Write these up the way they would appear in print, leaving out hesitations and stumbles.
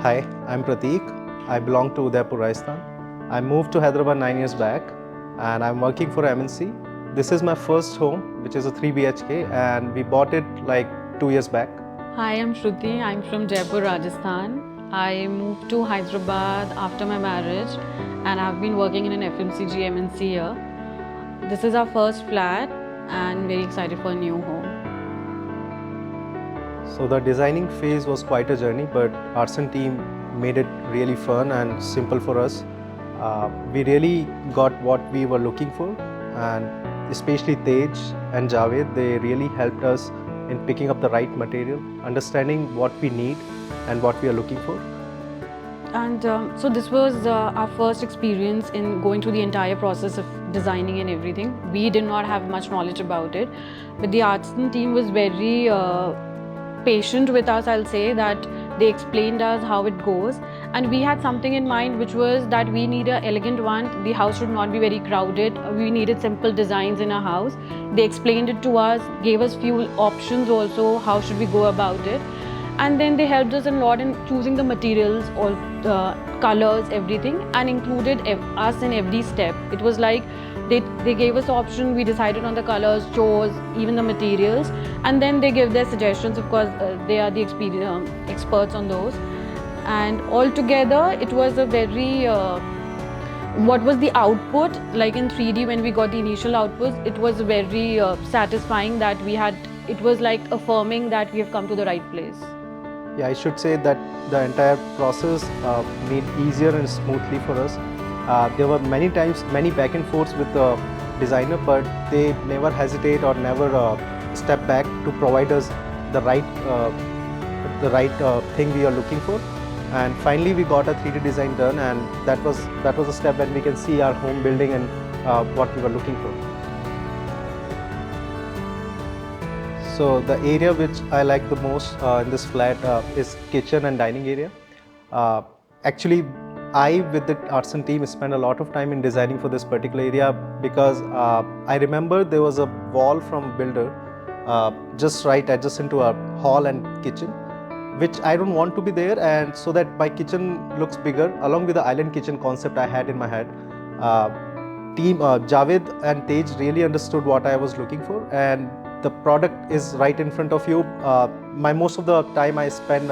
Hi, I'm Prathik. I belong to Udaipur, Rajasthan. I moved to Hyderabad 9 years back and I'm working for MNC. This is my first home, which is a 3 BHK, and we bought it like 2 years back. Hi, I'm Shruthi. I'm from Jaipur, Rajasthan. I moved to Hyderabad after my marriage and I've been working in an FMCG MNC here. This is our first flat and very excited for a new home. So the designing phase was quite a journey, but Aertsen team made it really fun and simple for us. We really got what we were looking for, and especially Tej and Javed, they really helped us in picking up the right material, understanding what we need and what we are looking for. And so this was our first experience in going through the entire process of designing and everything. We did not have much knowledge about it, but the Aertsen team was very patient with us. I'll say that they explained us how it goes, and we had something in mind, which was that we need an elegant one. The house should not be very crowded. We needed simple designs in our house. They explained it to us, gave us few options also, how should we go about it. And then they helped us a lot in choosing the materials, all the colors, everything, and included us in every step. It was like they gave us option, we decided on the colors, chose even the materials, and then they gave their suggestions. Of course, they are the experts on those. And altogether, it was a very what was the output like in 3D when we got the initial outputs? It was very satisfying that we had. It was like affirming that we have come to the right place. Yeah, I should say that the entire process made easier and smoothly for us. There were many times, many back and forths with the designer, but they never hesitate or never step back to provide us the right thing we are looking for. And finally, we got a 3D design done, and that was a step when we can see our home building and what we were looking for. So the area which I like the most in this flat is kitchen and dining area. Actually, I with the Aertsen team spent a lot of time in designing for this particular area because I remember there was a wall from builder just right adjacent to our hall and kitchen, which I don't want to be there, and so that my kitchen looks bigger along with the island kitchen concept I had in my head. Team Javed and Tej really understood what I was looking for, and the product is right in front of you. Most of the time I spend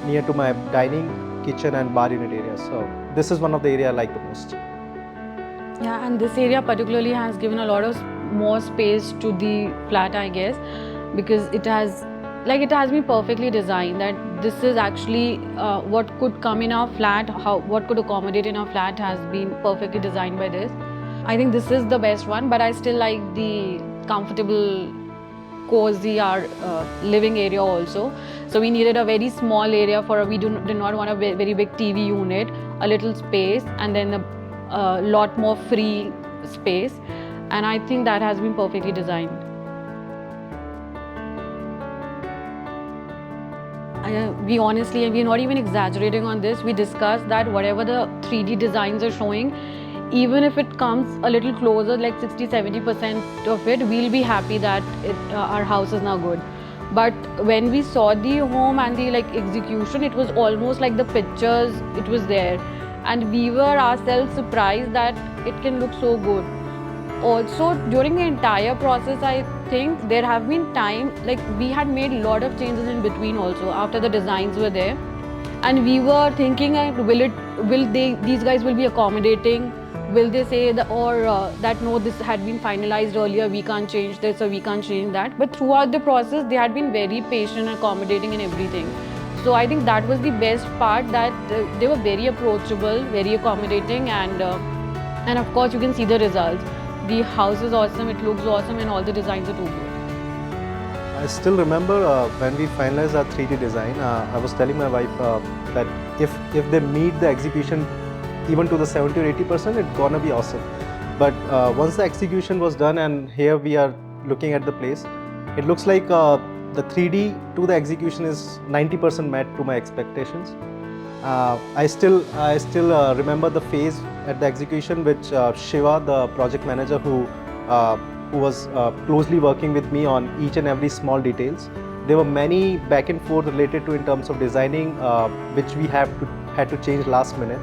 near to my dining, kitchen and bar unit area. So this is one of the area I like the most. Yeah, and this area particularly has given a lot of more space to the flat, I guess, because it has been perfectly designed that this is actually what could come in our flat, what could accommodate in our flat has been perfectly designed by this. I think this is the best one, but I still like the comfortable, cozy our living area also. So we needed a very small area we did not want a very big TV unit, a little space, and then a lot more free space, and I think that has been perfectly designed. We honestly, and we're not even exaggerating on this, we discussed that whatever the 3D designs are showing, even if it comes a little closer, like 60-70% of it, we'll be happy that our house is now good. But when we saw the home and the execution, it was almost like the pictures, it was there. And we were ourselves surprised that it can look so good. Also, during the entire process, I think there have been time, we had made a lot of changes in between also after the designs were there. And we were thinking, these guys will be accommodating? Will they say that no, this had been finalized earlier, we can't change this or we can't change that? But throughout the process, they had been very patient, accommodating and everything. So I think that was the best part, that they were very approachable, very accommodating, and of course you can see the results. The house is awesome, it looks awesome, and all the designs are too good. I still remember when we finalized our 3D design, I was telling my wife that if they meet the execution even to the 70 or 80%, it's gonna be awesome. But once the execution was done and here we are looking at the place, it looks like the 3D to the execution is 90% met to my expectations. I still remember the phase at the execution which Shiva, the project manager who was closely working with me on each and every small details. there were many back and forth related to in terms of designing, which we had to change last minute.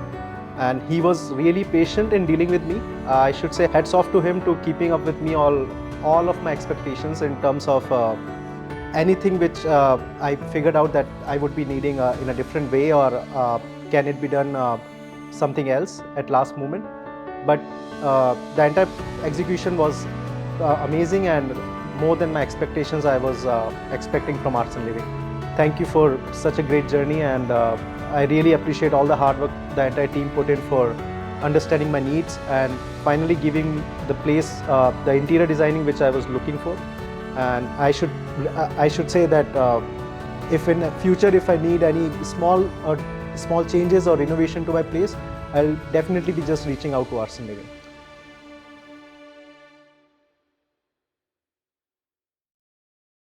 And he was really patient in dealing with me. I should say hats off to him to keeping up with me all of my expectations in terms of anything which I figured out that I would be needing in a different way, or can it be done something else at last moment. But the entire execution was amazing and more than my expectations I was expecting from Aertsen Living. Thank you for such a great journey, and I really appreciate all the hard work the entire team put in for understanding my needs and finally giving the place the interior designing which I was looking for. And I should say that if in the future if I need any small changes or renovation to my place, I'll definitely be just reaching out to Aertsen Living.